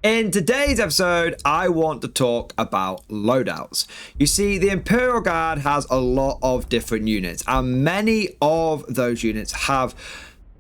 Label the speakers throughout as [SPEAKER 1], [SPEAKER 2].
[SPEAKER 1] In today's episode, I want to talk about loadouts. You see, the Imperial Guard has a lot of different units, and many of those units have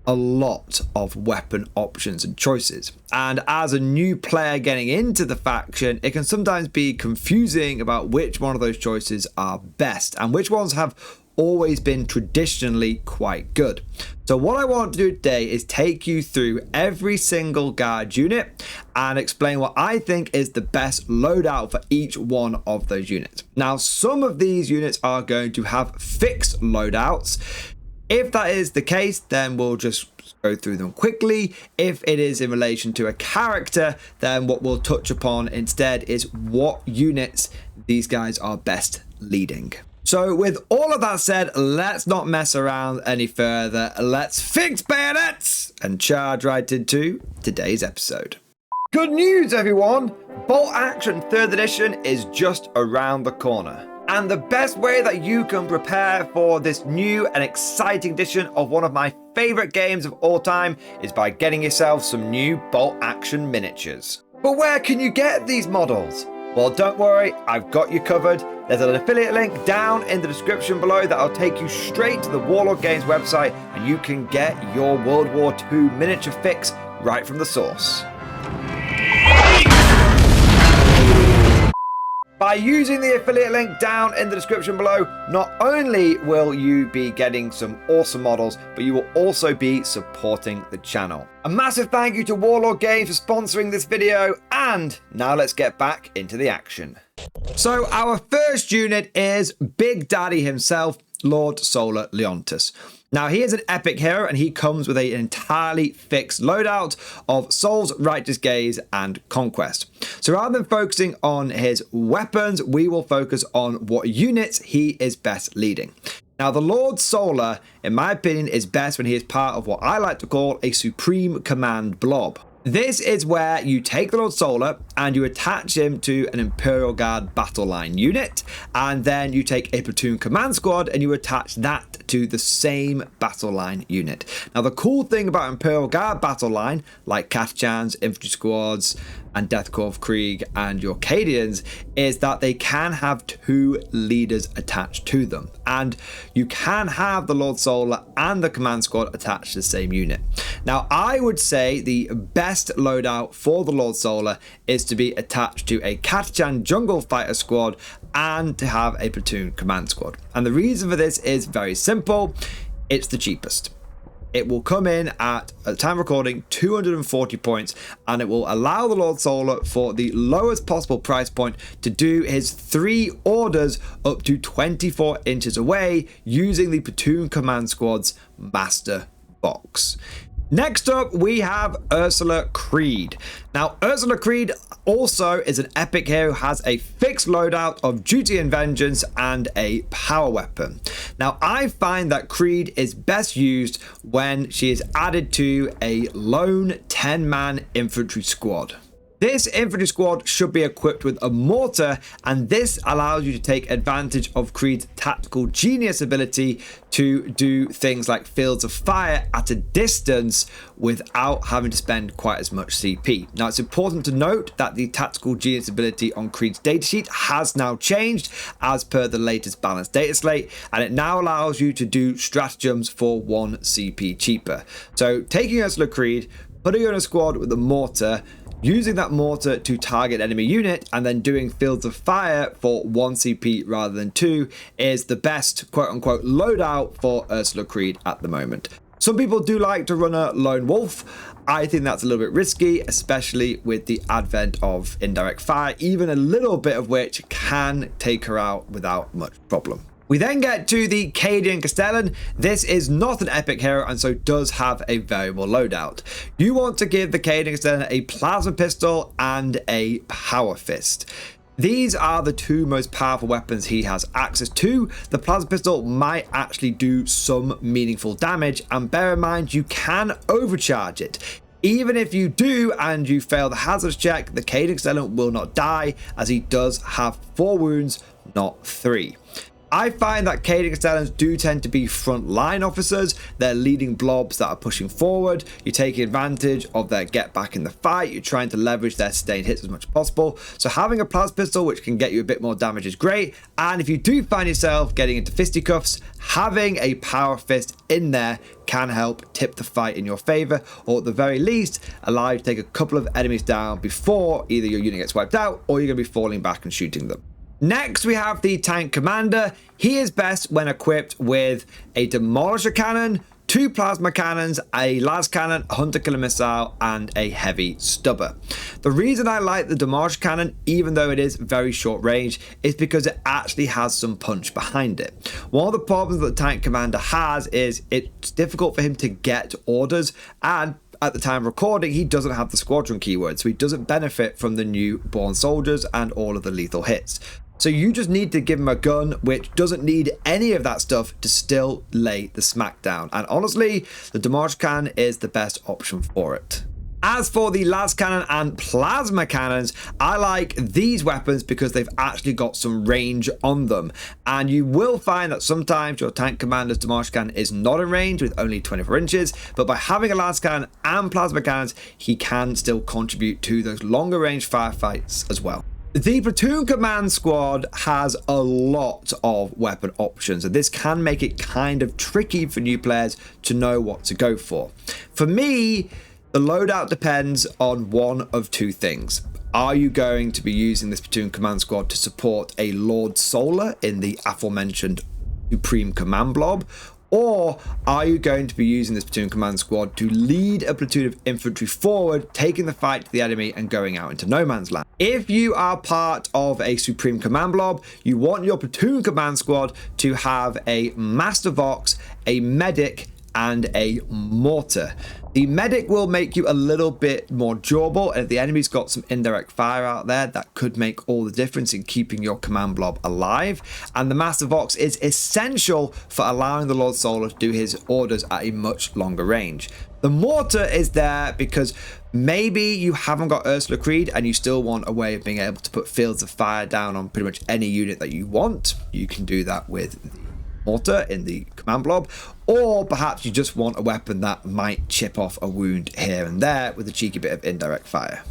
[SPEAKER 1] a lot of weapon options and choices. And as a new player getting into the faction, it can sometimes be confusing about which one of those choices are best and which ones have always been traditionally quite good. So what I want to do today is take you through every single guard unit and explain what I think is the best loadout for each one of those units. Now, some of these units are going to have fixed loadouts. If that is the case, then we'll just go through them quickly. If it is in relation to a character, then what we'll touch upon instead is what units these guys are best leading. So with all of that said, let's not mess around any further. Let's fix bayonets and charge right into today's episode. Good news, everyone! Bolt Action 3rd edition is just around the corner. And the best way that you can prepare for this new and exciting edition of one of my favorite games of all time is by getting yourself some new Bolt Action miniatures. But where can you get these models? Well, don't worry, I've got you covered. There's an affiliate link down in the description below that'll take you straight to the Warlord Games website, and you can get your World War II miniature fix right from the source. By using the affiliate link down in the description below, not only will you be getting some awesome models, but you will also be supporting the channel. A massive thank you to Warlord Games for sponsoring this video, and now let's get back into the action. So our first unit is Big Daddy himself, Lord Solar Leontus. Now, he is an epic hero, and he comes with an entirely fixed loadout of Soul's Righteous Gaze and Conquest. So rather than focusing on his weapons, we will focus on what units he is best leading. Now, the Lord Solar, in my opinion, is best when he is part of what I like to call a Supreme Command blob. This is where you take the Lord Solar and you attach him to an Imperial Guard battle line unit, and then you take a Platoon command squad and you attach that to the same battle line unit. Now, the cool thing about Imperial Guard battle line, like Catachans, Infantry Squads, and Death Corps of Krieg and your Cadians, is that they can have two leaders attached to them, and you can have the Lord Solar and the command squad attached to the same unit. Now, I would say the best loadout for the Lord Solar is to be attached to a Catachan jungle fighter squad and to have a Platoon command squad. And the reason for this is very simple. It's the cheapest. It will come in at the time of recording 240 points, and it will allow the Lord Solar for the lowest possible price point to do his 3 orders up to 24 inches away using the Platoon command squad's master box. Next up, we have Ursula Creed. Now, Ursula Creed also is an epic hero who has a fixed loadout of Duty and Vengeance and a power weapon. Now, I find that Creed is best used when she is added to a lone 10-man infantry squad. This infantry squad should be equipped with a mortar, and this allows you to take advantage of Creed's tactical genius ability to do things like fields of fire at a distance without having to spend quite as much CP. Now, it's important to note that the tactical genius ability on Creed's datasheet has now changed as per the latest balanced data slate, and it now allows you to do stratagems for 1 CP cheaper. So taking Ursula Creed, putting her in a squad with a mortar, using that mortar to target enemy unit, and then doing fields of fire for 1 CP rather than 2 is the best quote-unquote loadout for Ursula Creed at the moment. Some people do like to run a lone wolf. I think that's a little bit risky, especially with the advent of indirect fire, even a little bit of which can take her out without much problem. We then get to the Cadian Castellan. This is not an epic hero and so does have a variable loadout. You want to give the Cadian Castellan a plasma pistol and a power fist. These are the 2 most powerful weapons he has access to. The plasma pistol might actually do some meaningful damage, and bear in mind you can overcharge it. Even if you do and you fail the hazards check, the Cadian Castellan will not die, as he does have 4 wounds, not 3. I find that Cadian Castellans do tend to be frontline officers. They're leading blobs that are pushing forward. You're taking advantage of their get back in the fight. You're trying to leverage their sustained hits as much as possible. So having a plasma pistol, which can get you a bit more damage, is great. And if you do find yourself getting into fisticuffs, having a power fist in there can help tip the fight in your favor, or at the very least allow you to take a couple of enemies down before either your unit gets wiped out or you're going to be falling back and shooting them. Next, we have the Tank Commander. He is best when equipped with a Demolisher Cannon, 2 Plasma Cannons, a Las Cannon, a Hunter Killer Missile, and a Heavy Stubber. The reason I like the Demolisher Cannon, even though it is very short range, is because it actually has some punch behind it. One of the problems that the Tank Commander has is it's difficult for him to get orders, and at the time of recording, he doesn't have the squadron keyword, so he doesn't benefit from the new Born Soldiers and all of the lethal hits. So you just need to give him a gun which doesn't need any of that stuff to still lay the smackdown. And honestly, the Demolisher Cannon is the best option for it. As for the Las Cannon and Plasma Cannons, I like these weapons because they've actually got some range on them. And you will find that sometimes your Tank Commander's Demolisher Cannon is not in range with only 24 inches, but by having a Las Cannon and Plasma Cannons, he can still contribute to those longer range firefights as well. The Platoon Command Squad has a lot of weapon options, and this can make it kind of tricky for new players to know what to go for. For me, the loadout depends on one of two things. Are you going to be using this Platoon Command Squad to support a Lord Solar in the aforementioned Supreme Command Blob? Or are you going to be using this Platoon Command Squad to lead a platoon of infantry forward, taking the fight to the enemy and going out into no man's land? If you are part of a Supreme Command Blob, you want your Platoon Command Squad to have a Master Vox, a Medic, and a Mortar. The Medic will make you a little bit more durable, and if the enemy's got some indirect fire out there, that could make all the difference in keeping your command blob alive. And the Master Vox is essential for allowing the Lord Solar to do his orders at a much longer range. The Mortar is there because maybe you haven't got Ursula Creed and you still want a way of being able to put fields of fire down on pretty much any unit that you want. You can do that with the Mortar in the command blob, or perhaps you just want a weapon that might chip off a wound here and there with a cheeky bit of indirect fire.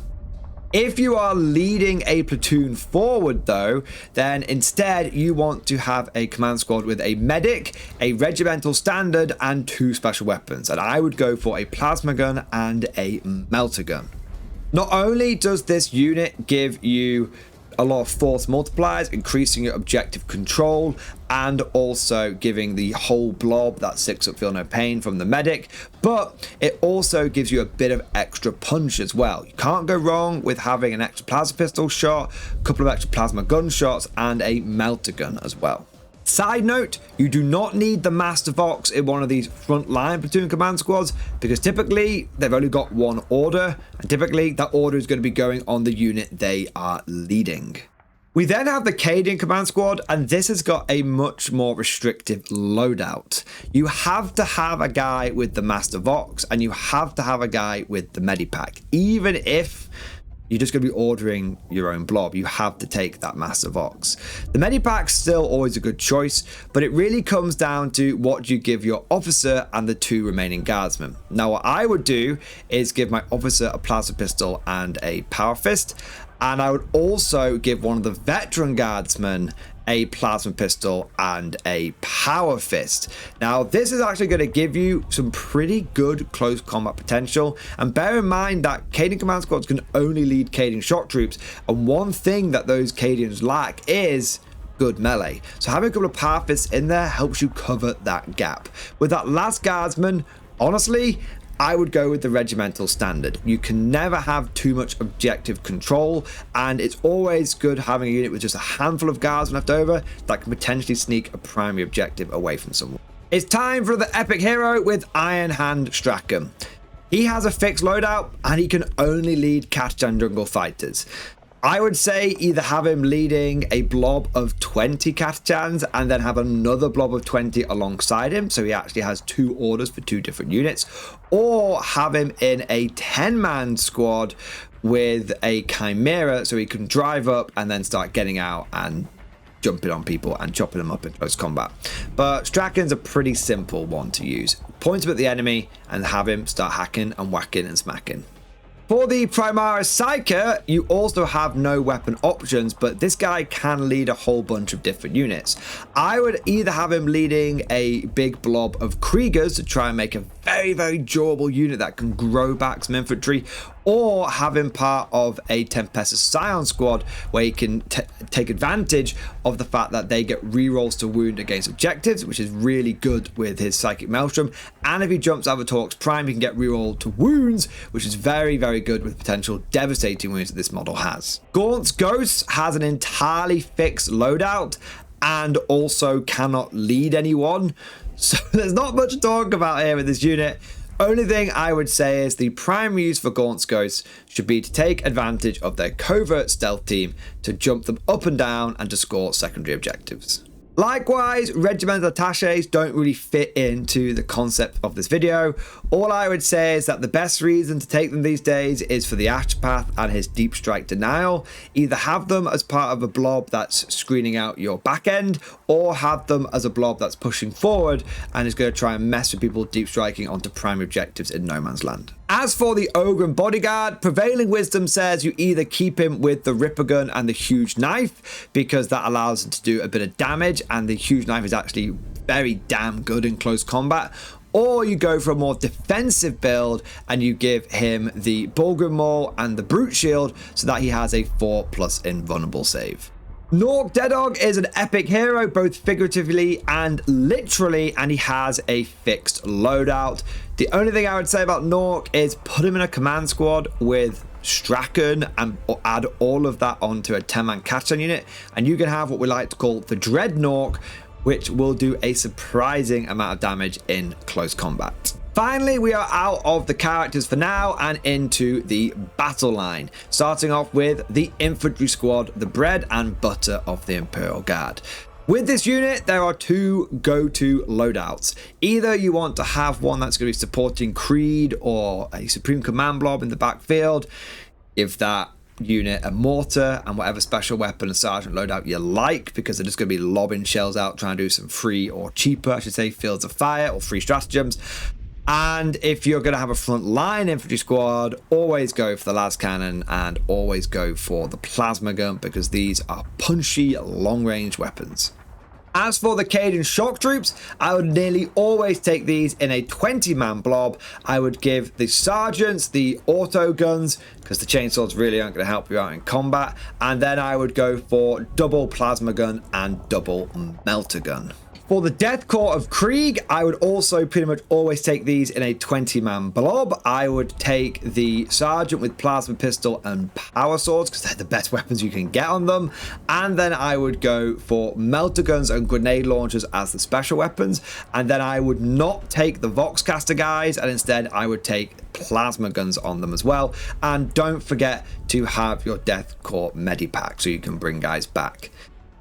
[SPEAKER 1] If you are leading a platoon forward though, then instead you want to have a command squad with a medic, a regimental standard, and 2 special weapons, and I would go for a plasma gun and a melter gun. Not only does this unit give you a lot of force multipliers, increasing your objective control, and also giving the whole blob that 6 up feel no pain from the medic, but it also gives you a bit of extra punch as well. You can't go wrong with having an extra plasma pistol shot, a couple of extra plasma gun shots, and a melter gun as well. Side note, you do not need the Master Vox in one of these frontline platoon command squads because typically they've only got one order, and typically that order is going to be going on the unit they are leading. We then have the Cadian Command Squad, and this has got a much more restrictive loadout. You have to have a guy with the Master Vox, and you have to have a guy with the Medipack. Even if you're just going to be ordering your own blob, you have to take that Master Vox. The Medipack's still always a good choice, but it really comes down to what you give your officer and the 2 remaining guardsmen. Now what I would do is give my officer a plasma pistol and a power fist, and I would also give one of the veteran guardsmen a plasma pistol and a power fist. Now this is actually going to give you some pretty good close combat potential, and bear in mind that Cadian command squads can only lead Cadian shock troops, and one thing that those Cadians lack is good melee. So having a couple of power fists in there helps you cover that gap. With that last guardsman, honestly, I would go with the regimental standard. You can never have too much objective control, and it's always good having a unit with just a handful of guards left over that can potentially sneak a primary objective away from someone. It's time for the epic hero with Iron Hand Straken. He has a fixed loadout and he can only lead Catachan jungle fighters. I would say either have him leading a blob of 20 Catachans and then have another blob of 20 alongside him, so he actually has 2 orders for 2 different units, or have him in a 10-man squad with a Chimera so he can drive up and then start getting out and jumping on people and chopping them up in close combat. But Straken's a pretty simple one to use. Point him at the enemy and have him start hacking and whacking and smacking. For the Primaris Psyker, you also have no weapon options, but this guy can lead a whole bunch of different units. I would either have him leading a big blob of Kriegers to try and make a very, very durable unit that can grow back some infantry, or have him part of a Tempestus Scions squad where he can take advantage of the fact that they get rerolls to wound against objectives, which is really good with his Psychic Maelstrom. And if he jumps out of Taurox Prime, he can get reroll to wounds, which is very, very good with potential devastating wounds that this model has. Gaunts Ghosts has an entirely fixed loadout and also cannot lead anyone. So there's not much to talk about here with this unit. Only thing I would say is the primary use for Gaunts Ghosts should be to take advantage of their covert stealth team to jump them up and down and to score secondary objectives. Likewise, Regimental Attaches don't really fit into the concept of this video. All I would say is that the best reason to take them these days is for the Ashpath and his Deep Strike Denial. Either have them as part of a blob that's screening out your back end, or have them as a blob that's pushing forward and is going to try and mess with people deep striking onto primary objectives in no man's land. As for the Ogryn Bodyguard, Prevailing Wisdom says you either keep him with the Ripper Gun and the Huge Knife, because that allows him to do a bit of damage, and the Huge Knife is actually very damn good in close combat, or you go for a more defensive build and you give him the Bullgryn Maul and the Brute Shield so that he has a 4+ invulnerable save. Nork Deddog is an epic hero, both figuratively and literally, and he has a fixed loadout. The only thing I would say about Nork is put him in a command squad with Straken and add all of that onto a 10-man Catachan unit, and you can have what we like to call the Dread Nork, which will do a surprising amount of damage in close combat. Finally, we are out of the characters for now and into the battle line, starting off with the Infantry Squad, the bread and butter of the Imperial Guard. With this unit, there are two go-to loadouts. Either you want to have one that's going to be supporting Creed or a Supreme Command blob in the backfield, give that unit a mortar and whatever special weapon and sergeant loadout you like, because they're just going to be lobbing shells out trying to do some free, or cheaper I should say, fields of fire or free stratagems. And if you're going to have a frontline infantry squad, always go for the las cannon and always go for the plasma gun, because these are punchy long-range weapons. As for the Cadian shock troops, I would nearly always take these in a 20-man blob. I would give the sergeants the auto guns, because the chainsaws really aren't going to help you out in combat. And then I would go for double plasma gun and double melter gun. For the Death Corps of Krieg, I would also pretty much always take these in a 20-man blob. I would take the Sergeant with Plasma Pistol and Power Swords, because they're the best weapons you can get on them. And then I would go for Melter Guns and Grenade Launchers as the special weapons. And then I would not take the Voxcaster guys, and instead I would take Plasma Guns on them as well. And don't forget to have your Death Corps Medipack so you can bring guys back.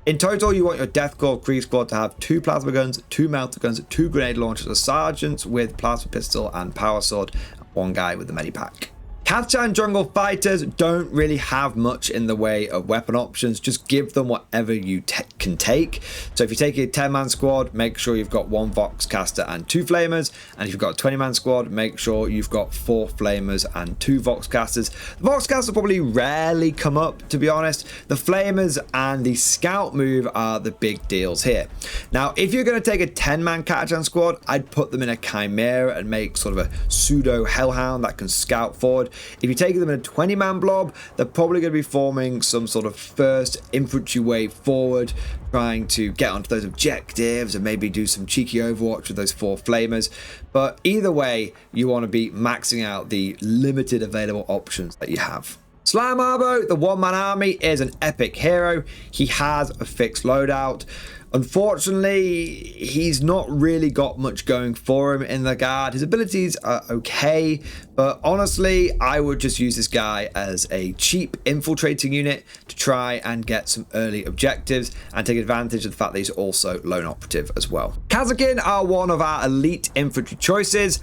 [SPEAKER 1] In total, you want your Death Corps Krieg squad to have 2 plasma guns, 2 melter guns, 2 grenade launchers, a sergeant with plasma pistol and power sword, and 1 guy with the medipack. Catachan jungle fighters don't really have much in the way of weapon options. Just give them whatever you can take. So if you take a 10-man squad, make sure you've got 1 Voxcaster and 2 Flamers. And if you've got a 20-man squad, make sure you've got 4 Flamers and 2 Voxcasters. The Voxcasters probably rarely come up, to be honest. The Flamers and the Scout move are the big deals here. Now, if you're going to take a 10-man Catachan squad, I'd put them in a Chimera and make sort of a pseudo Hellhound that can scout forward. If you're taking them in a 20-man blob, they're probably going to be forming some sort of first infantry wave forward, trying to get onto those objectives and maybe do some cheeky overwatch with those 4 flamers. But either way, you want to be maxing out the limited available options that you have. Sly Marbo, the one-man army, is an epic hero. He has a fixed loadout. Unfortunately, he's not really got much going for him in the guard. His abilities are okay, but honestly, I would just use this guy as a cheap infiltrating unit to try and get some early objectives and take advantage of the fact that he's also lone operative as well. Kasrkin are one of our elite infantry choices.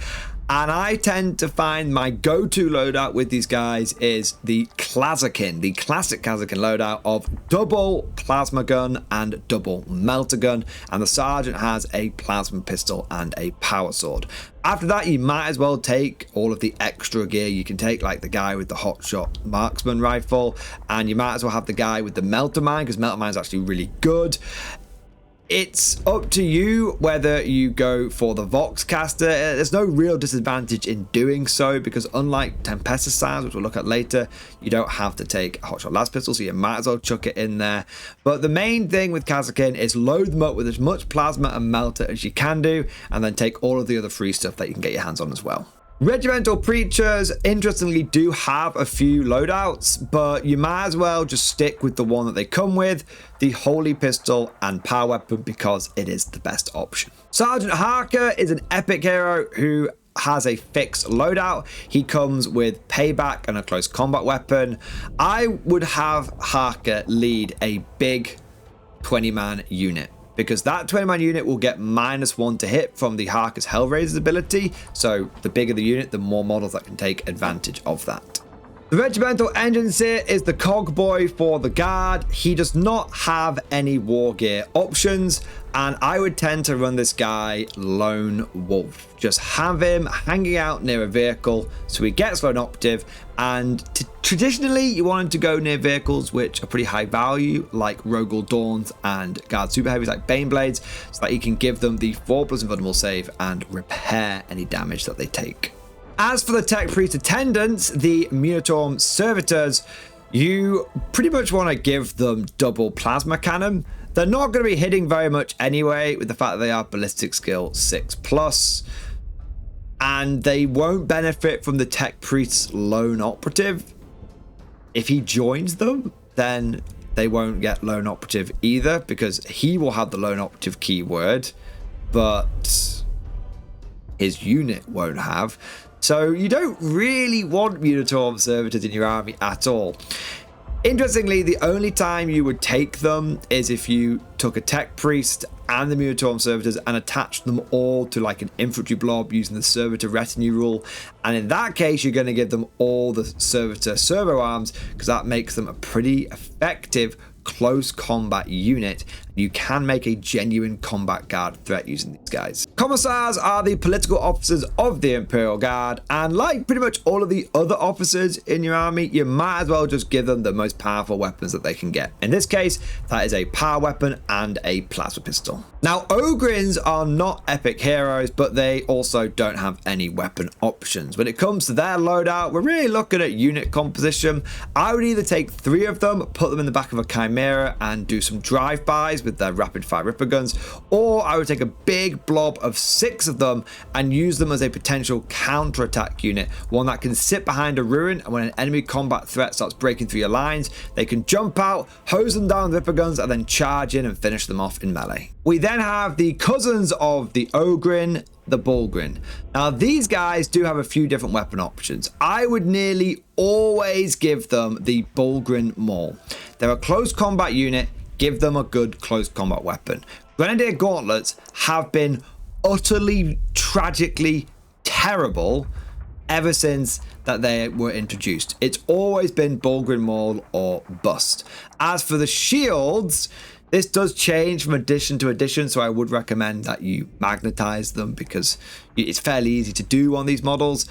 [SPEAKER 1] And I tend to find my go-to loadout with these guys is the Kasrkin, the classic Kasrkin loadout of double plasma gun and double melter gun. And the sergeant has a plasma pistol and a power sword. After that, you might as well take all of the extra gear you can take, like the guy with the hotshot marksman rifle. And you might as well have the guy with the melter mine, because melter mine is actually really good. It's up to you whether you go for the Voxcaster. There's no real disadvantage in doing so, because unlike Tempestus Scions, which we'll look at later, you don't have to take a hotshot las pistol, so you might as well chuck it in there. But the main thing with Kasrkin is load them up with as much plasma and melter as you can do, and then take all of the other free stuff that you can get your hands on as well. Regimental Preachers, interestingly, do have a few loadouts, but you might as well just stick with the one that they come with, the Holy Pistol and Power Weapon, because it is the best option. Sergeant Harker is an epic hero who has a fixed loadout. He comes with payback and a close combat weapon. I would have Harker lead a big 20-man unit, because that 20-man unit will get -1 to hit from the Harker's Hellraiser's ability. So the bigger the unit, the more models that can take advantage of that. The Regimental Enginseer is the cog boy for the guard. He does not have any war gear options, and I would tend to run this guy lone wolf. Just have him hanging out near a vehicle so he gets lone operative, and traditionally you want him to go near vehicles which are pretty high value, like Rogal Dawns and Guard Super Heavies like Baneblades, so that he can give them the 4+ invulnerable save and repair any damage that they take. As for the Tech Priest attendants, the Munitorum Servitors, you pretty much want to give them double plasma cannon. They're not going to be hitting very much anyway, with the fact that they are ballistic skill 6+, and they won't benefit from the Tech Priest's lone operative. If he joins them, then they won't get lone operative either, because he will have the lone operative keyword, but his unit won't have. So you don't really want Munitorum Servitors in your army at all. Interestingly, the only time you would take them is if you took a Tech Priest and the Munitorum Servitors and attached them all to like an infantry blob using the Servitor Retinue rule. And in that case, you're going to give them all the Servitor servo arms, because that makes them a pretty effective close combat unit. You can make a genuine combat guard threat using these guys. Commissars are the political officers of the Imperial Guard, and like pretty much all of the other officers in your army, you might as well just give them the most powerful weapons that they can get. In this case, that is a power weapon and a plasma pistol. Now, Ogryns are not epic heroes, but they also don't have any weapon options. When it comes to their loadout, we're really looking at unit composition. I would either take 3 of them, put them in the back of a Chimera and do some drive-bys with their rapid fire ripper guns, or I would take a big blob of 6 of them and use them as a potential counter-attack unit, one that can sit behind a ruin, and when an enemy combat threat starts breaking through your lines, they can jump out, hose them down with ripper guns, and then charge in and finish them off in melee. We then have the cousins of the Ogryn, the Bullgryn. Now, these guys do have a few different weapon options. I would nearly always give them the Bullgryn Maul. They're a close combat unit. Give them a good close combat weapon. Grenadier Gauntlets have been utterly, tragically terrible ever since that they were introduced. It's always been Bullgryn Maul or bust. As for the shields, this does change from edition to edition, so I would recommend that you magnetize them, because it's fairly easy to do on these models.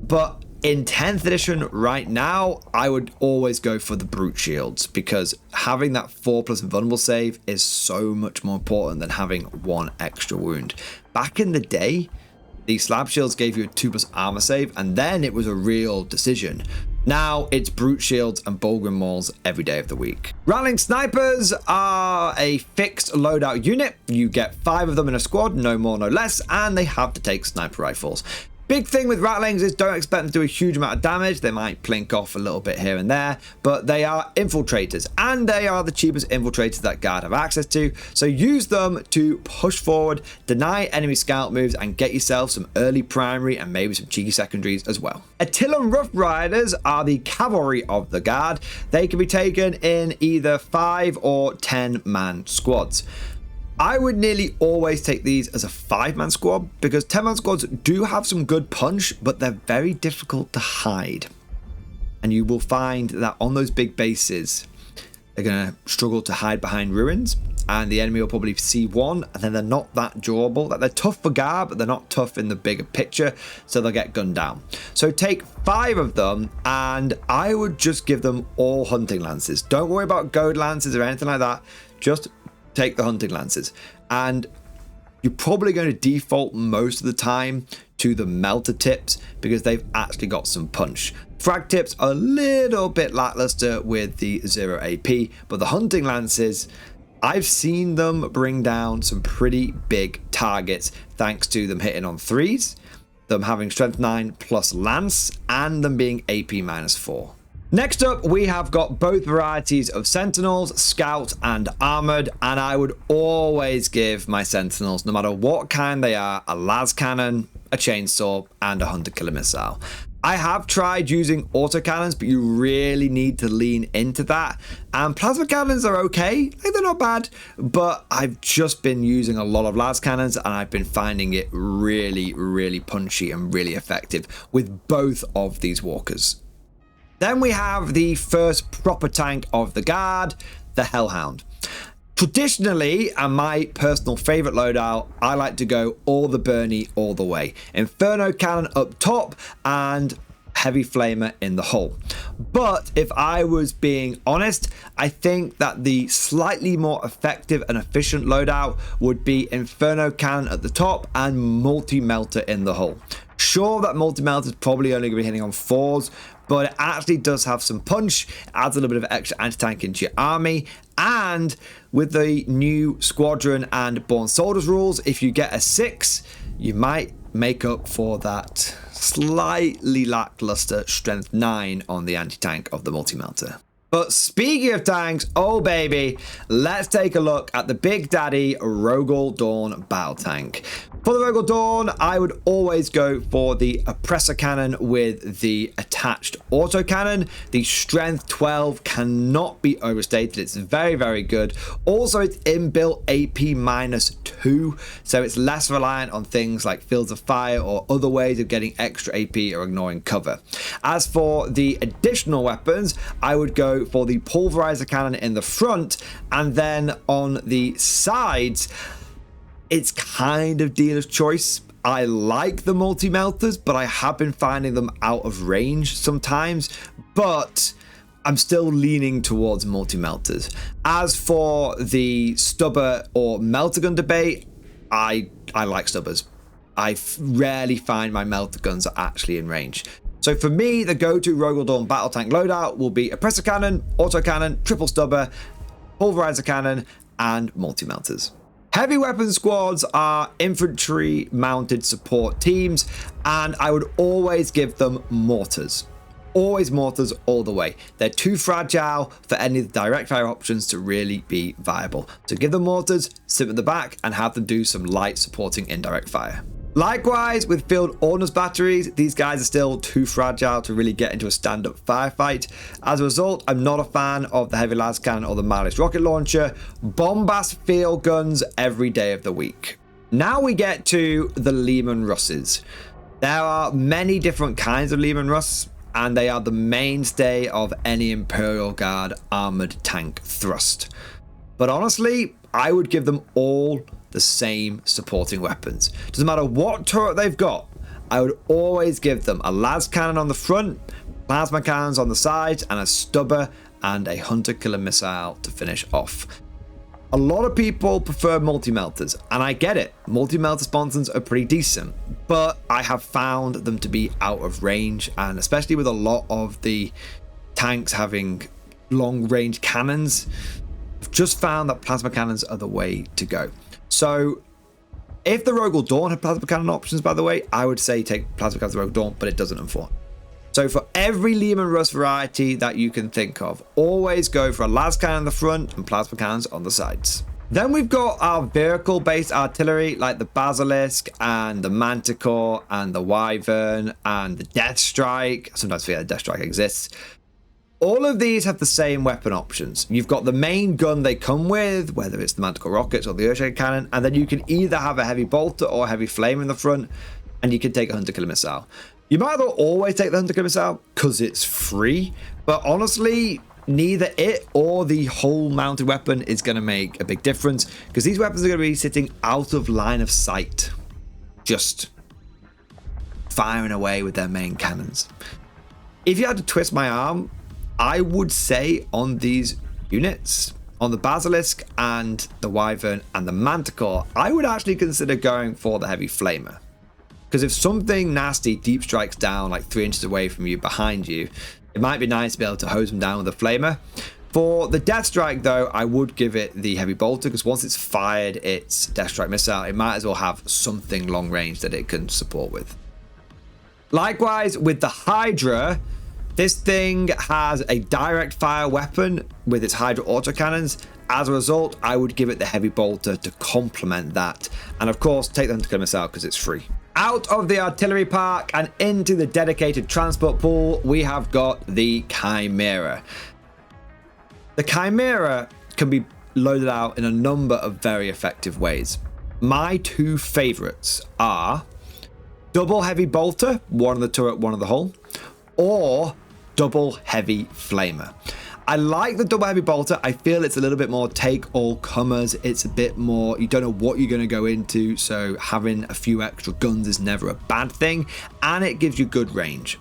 [SPEAKER 1] But in 10th edition right now, I would always go for the brute shields, because having that 4+ invulnerable save is so much more important than having 1 extra wound. Back in the day, the slab shields gave you a 2+ armor save, and then it was a real decision. Now it's brute shields and Bullgryn Mauls every day of the week. Rattling snipers are a fixed loadout unit. You get 5 of them in a squad, no more, no less, and they have to take sniper rifles. Big thing with rattlings is don't expect them to do a huge amount of damage. They might plink off a little bit here and there, but they are infiltrators, and they are the cheapest infiltrators that Guard have access to. So use them to push forward, deny enemy scout moves, and get yourself some early primary and maybe some cheeky secondaries as well. Attilan Rough Riders are the cavalry of the Guard. They can be taken in either 5 or 10-man squads. I would nearly always take these as a 5-man squad because 10-man squads do have some good punch, but they're very difficult to hide. And you will find that on those big bases, they're going to struggle to hide behind ruins, and the enemy will probably see one, and then they're not that durable. Like, they're tough for guard, but they're not tough in the bigger picture, so they'll get gunned down. So take 5 of them, and I would just give them all hunting lances. Don't worry about goad lances or anything like that. Just take the hunting lances. And you're probably going to default most of the time to the melter tips because they've actually got some punch. Frag tips are a little bit lackluster with the 0 AP, but the hunting lances, I've seen them bring down some pretty big targets thanks to them hitting on 3s, them having strength 9 plus lance, and them being AP -4. Next up, we have got both varieties of Sentinels, Scout and Armored, and I would always give my Sentinels, no matter what kind they are, a las cannon, a chainsaw, and a hunter killer missile. I have tried using autocannons, but you really need to lean into that. And plasma cannons are okay, like they're not bad, but I've just been using a lot of las cannons and I've been finding it really, really punchy and really effective with both of these walkers. Then we have the first proper tank of the guard, the Hellhound. Traditionally, and my personal favorite loadout, I like to go all the Bernie all the way. Inferno cannon up top and heavy flamer in the hole. But if I was being honest, I think that the slightly more effective and efficient loadout would be Inferno cannon at the top and multi-melter in the hole. Sure, that multi-melter is probably only going to be hitting on 4s, but it actually does have some punch, adds a little bit of extra anti-tank into your army, and with the new squadron and born soldiers rules, if you get a 6, you might make up for that slightly lackluster strength 9 on the anti-tank of the multi-melter. But speaking of tanks, oh baby, let's take a look at the Big Daddy Rogal Dawn battle tank. For the Rogal Dawn, I would always go for the Oppressor Cannon with the attached autocannon. The Strength 12 cannot be overstated. It's very, very good. Also, it's inbuilt AP -2, so it's less reliant on things like Fields of Fire or other ways of getting extra AP or ignoring cover. As for the additional weapons, I would go for the Pulverizer Cannon in the front, and then on the sides, it's kind of dealer's choice. I like the multi-melters, but I have been finding them out of range sometimes, but I'm still leaning towards multi-melters. As for the stubber or melter gun debate, I like stubbers. I rarely find my melter guns are actually in range. So for me, the go-to Rogal Dawn battle tank loadout will be Oppressor Cannon, Autocannon, Triple Stubber, Pulverizer Cannon, and multi-melters. Heavy weapon squads are infantry mounted support teams, and I would always give them mortars. Always mortars all the way. They're too fragile for any of the direct fire options to really be viable. So give them mortars, sit at the back, and have them do some light supporting indirect fire. Likewise, with field ordnance batteries, these guys are still too fragile to really get into a stand-up firefight. As a result, I'm not a fan of the heavy las cannon or the Mileage rocket launcher. Bombast field guns every day of the week. Now we get to the Leman Russes. There are many different kinds of Leman Russ, and they are the mainstay of any Imperial Guard armored tank thrust. But honestly, I would give them all the same supporting weapons. Doesn't matter what turret they've got, I would always give them a las cannon on the front, plasma cannons on the sides, and a stubber and a hunter killer missile to finish off. A lot of people prefer multi-melters, and I get it. Multi-melter sponsons are pretty decent, but I have found them to be out of range, and especially with a lot of the tanks having long range cannons, I've just found that plasma cannons are the way to go. So if the Rogal Dawn had plasma cannon options, by the way, I would say take plasma cannons Rogal Dawn, but it doesn't unfortunately. So for every Leman Russ variety that you can think of, always go for a las cannon on the front and plasma cannons on the sides. Then we've got our vehicle-based artillery like the Basilisk and the Manticore and the Wyvern and the Death Strike. Sometimes I forget that Death Strike exists. All of these have the same weapon options. You've got the main gun they come with, whether it's the Manticore Rockets or the Earthshake Cannon, and then you can either have a heavy bolter or a heavy flame in the front, and you can take a Hunter Killer Missile. You might as well always take the Hunter Killer Missile because it's free, but honestly, neither it or the whole mounted weapon is going to make a big difference because these weapons are going to be sitting out of line of sight, just firing away with their main cannons. If you had to twist my arm, I would say on these units, on the Basilisk and the Wyvern and the Manticore, I would actually consider going for the Heavy Flamer. Because if something nasty deep strikes down like 3 inches away from you, behind you, it might be nice to be able to hose them down with a Flamer. For the Death Strike though, I would give it the Heavy Bolter because once it's fired its Death Strike missile, it might as well have something long range that it can support with. Likewise with the Hydra, this thing has a direct fire weapon with its Hydra autocannons. As a result, I would give it the Heavy Bolter to complement that. And of course, take the Hunter Killer Missile because it's free. Out of the artillery park and into the dedicated transport pool, we have got the Chimera. The Chimera can be loaded out in a number of very effective ways. My two favorites are double Heavy Bolter, one on the turret, one on the hull, or double Heavy Flamer. I like the double Heavy Bolter. I feel it's a little bit more take all comers. It's a bit more, you don't know what you're going to go into, so having a few extra guns is never a bad thing, and it gives you good range.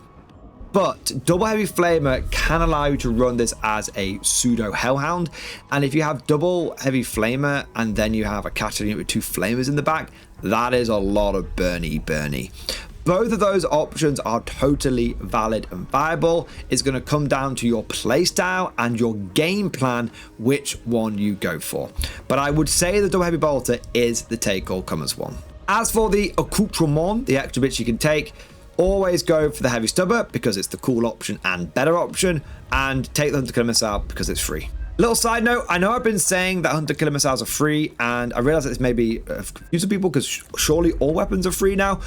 [SPEAKER 1] But double Heavy Flamer can allow you to run this as a pseudo Hellhound, and if you have double Heavy Flamer and then you have a Catachan unit with 2 Flamers in the back, that is a lot of burny. Both of those options are totally valid and viable. It's going to come down to your playstyle and your game plan which one you go for. But I would say the double Heavy Bolter is the take all comers one. As for the accoutrement, the extra bits you can take, always go for the Heavy Stubber because it's the cool option and better option, and take the Hunter Killer Missile because it's free. Little side note, I know I've been saying that Hunter Killer Missiles are free, and I realize that this may be confusing people because surely all weapons are free now.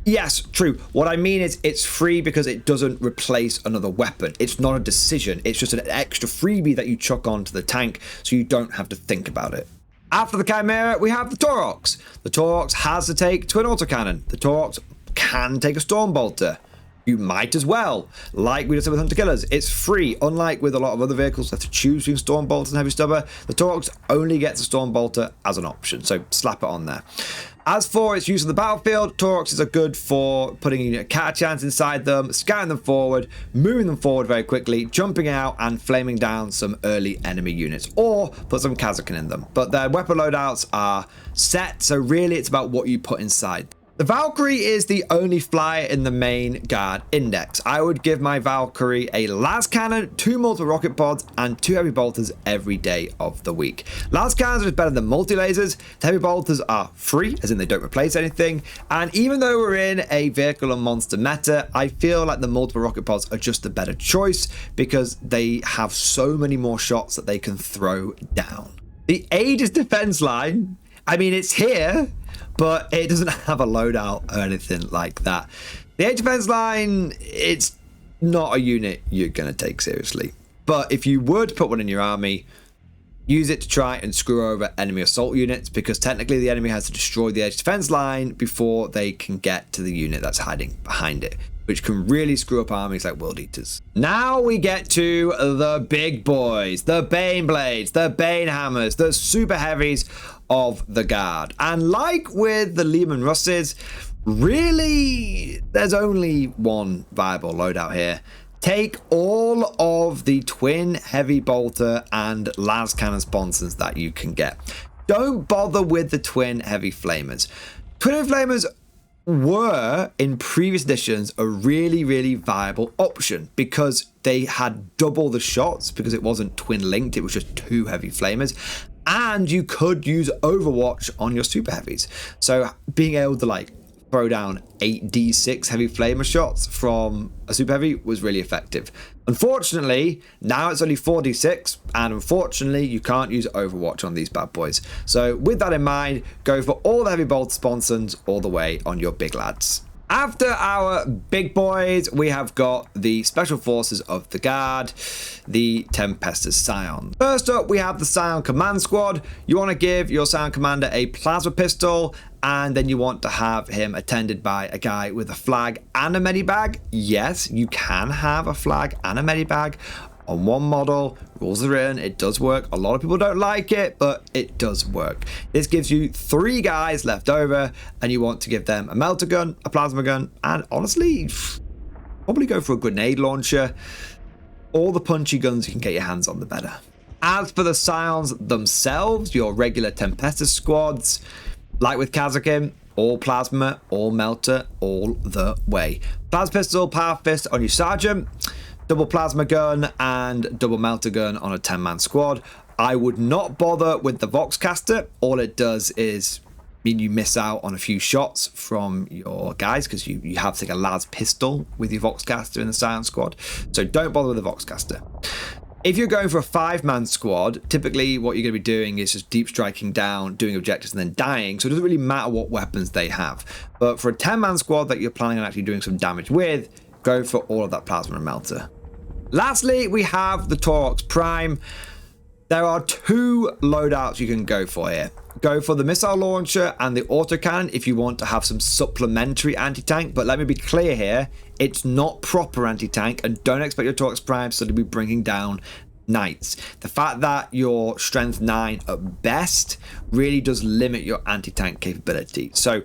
[SPEAKER 1] Yes, true. What I mean is it's free because it doesn't replace another weapon. It's not a decision. It's just an extra freebie that you chuck onto the tank so you don't have to think about it. After the Chimera, we have the Taurox. The Taurox has to take twin autocannon. The Taurox can take a Stormbolter. You might as well. Like we just said with Hunter Killers, it's free. Unlike with a lot of other vehicles that have to choose between Stormbolter and Heavy Stubber, the Taurox only gets a Stormbolter as an option, so slap it on there. As for its use on the battlefield, Tauroxes are good for putting unit Catachans inside them, scouting them forward, moving them forward very quickly, jumping out and flaming down some early enemy units, or put some Kasrkin in them. But their weapon loadouts are set, so really it's about what you put inside. The Valkyrie is the only flyer in the main guard index. I would give my Valkyrie a las cannon, 2 multi rocket pods, and 2 heavy bolters every day of the week. Las cannons are better than multi lasers. The heavy bolters are free, as in they don't replace anything. And even though we're in a vehicle and monster meta, I feel like the multiple rocket pods are just a better choice because they have so many more shots that they can throw down. The Aegis defense line, I mean, it's here, but it doesn't have a loadout or anything like that. The Aegis defense line, it's not a unit you're going to take seriously. But if you would put one in your army, use it to try and screw over enemy assault units, because technically the enemy has to destroy the Aegis defense line before they can get to the unit that's hiding behind it, which can really screw up armies like World Eaters. Now we get to the big boys, the Bane Blades, the Bane Hammers, the super heavies of the guard. And like with the Lehman Russes, really there's only one viable loadout here. Take all of the twin heavy bolter and las cannon sponsons that you can get. Don't bother with the twin heavy flamers. Twin heavy flamers were in previous editions a really viable option because they had double the shots, because it wasn't twin linked, it was just 2 heavy flamers, and you could use Overwatch on your super heavies. So being able to like throw down 8d6 heavy flamer shots from a super heavy was really effective. Unfortunately, now it's only 4d6, and unfortunately you can't use Overwatch on these bad boys. So with that in mind, go for all the heavy bolt sponsons all the way on your big lads. After our big boys, we have got the Special Forces of the Guard, the Tempestus Scions. First up, we have the Scion Command Squad. You want to give your Scion Commander a plasma pistol, and then you want to have him attended by a guy with a flag and a medibag. Yes, you can have a flag and a medibag on one model. Rules are written, it does work. A lot of people don't like it, but it does work. This gives you 3 guys left over, and you want to give them a melter gun, a plasma gun, and honestly, probably go for a grenade launcher. All the punchy guns you can get your hands on, the better. As for the Scions themselves, your regular Tempestus squads, like with Kasrkin, all plasma, all melter, all the way. Plasma pistol, power fist on your sergeant, double plasma gun and double melter gun on a 10-man squad. I would not bother with the Voxcaster. All it does is mean you miss out on a few shots from your guys because you have to take a lad's pistol with your Voxcaster in the Scion squad. So don't bother with the Voxcaster. If you're going for a 5-man squad, typically what you're going to be doing is just deep striking down, doing objectives, and then dying. So it doesn't really matter what weapons they have. But for a 10-man squad that you're planning on actually doing some damage with, go for all of that plasma and melter. Lastly, we have the Taurox Prime. There are 2 loadouts you can go for here. Go for the missile launcher and the autocannon if you want to have some supplementary anti-tank, but let me be clear here, it's not proper anti-tank, and don't expect your Taurox Prime to be bringing down knights. The fact that you're strength 9 at best really does limit your anti-tank capability. So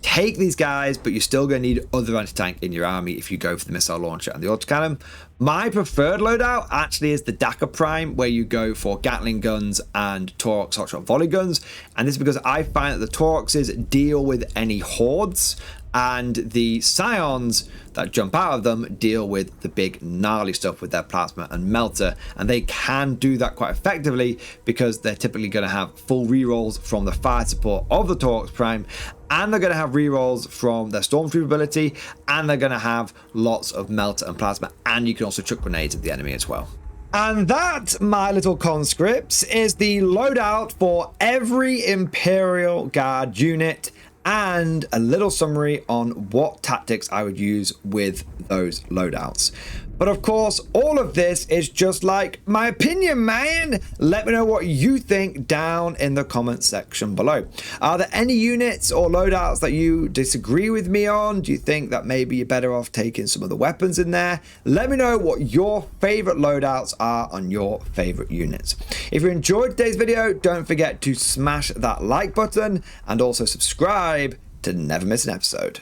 [SPEAKER 1] take these guys, but you're still going to need other anti-tank in your army if you go for the missile launcher and the autocannon. My preferred loadout actually is the Dakar Prime, where you go for Gatling guns and Taurox hotshot volley guns. And this is because I find that the Tauroxes deal with any hordes, and the Scions that jump out of them deal with the big gnarly stuff with their plasma and melter, and they can do that quite effectively because they're typically going to have full rerolls from the fire support of the Taurox Prime, and they're going to have rerolls from their Stormtrooper ability, and they're going to have lots of melter and plasma, and you can also chuck grenades at the enemy as well. And that, my little conscripts, is the loadout for every Imperial Guard unit, and a little summary on what tactics I would use with those loadouts. But of course, all of this is just like my opinion, man. Let me know what you think down in the comment section below. Are there any units or loadouts that you disagree with me on? Do you think that maybe you're better off taking some of the weapons in there? Let me know what your favorite loadouts are on your favorite units. If you enjoyed today's video, don't forget to smash that like button and also subscribe to never miss an episode.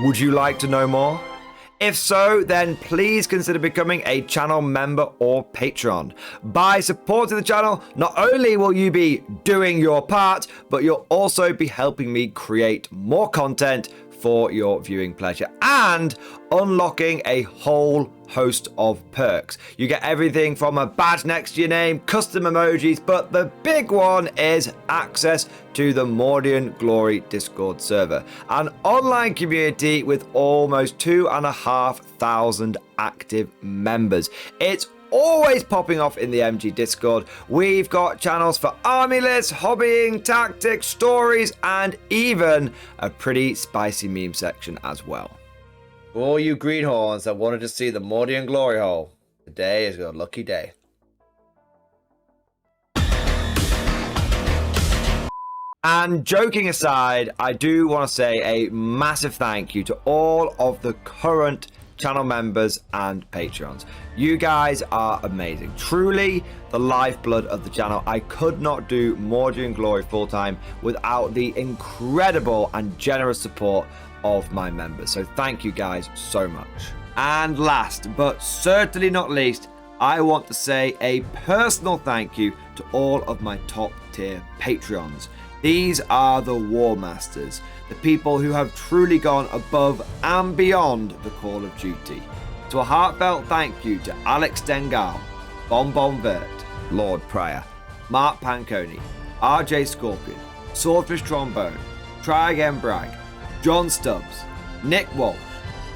[SPEAKER 1] Would you like to know more? If so, then please consider becoming a channel member or patron. By supporting the channel, not only will you be doing your part, but you'll also be helping me create more content for your viewing pleasure and unlocking a whole host of perks. You get everything from a badge next to your name, custom emojis, but the big one is access to the Mordian Glory Discord server, an online community with almost 2,500 active members. It's always popping off in the MG Discord. We've got channels for army lists, hobbying, tactics, stories, and even a pretty spicy meme section as well. For all you greenhorns that wanted to see the Mordian glory hole, today is your lucky day. And joking aside, I do want to say a massive thank you to all of the current channel members and patrons. You guys are amazing, truly the lifeblood of the channel. I could not do Mordian Glory full time without the incredible and generous support of my members, so thank you guys so much. And last but certainly not least, I want to say a personal thank you to all of my top tier Patreons. These are the War Masters, the people who have truly gone above and beyond the call of duty. So a heartfelt thank you to Alex Dengal, Bon Vert, Lord Pryor, Mark Panconi, RJ Scorpion, Swordfish Trombone, Try Again Bragg, John Stubbs, Nick Walsh,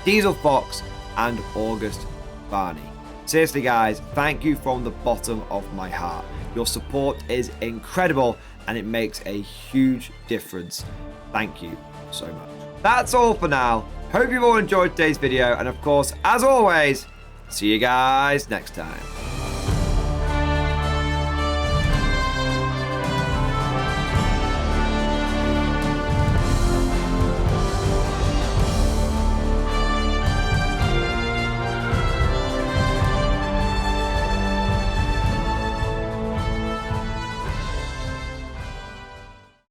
[SPEAKER 1] Diesel Fox, and August Barney. Seriously, guys, thank you from the bottom of my heart. Your support is incredible, and it makes a huge difference. Thank you so much. That's all for now. Hope you've all enjoyed today's video, and of course, as always, see you guys next time.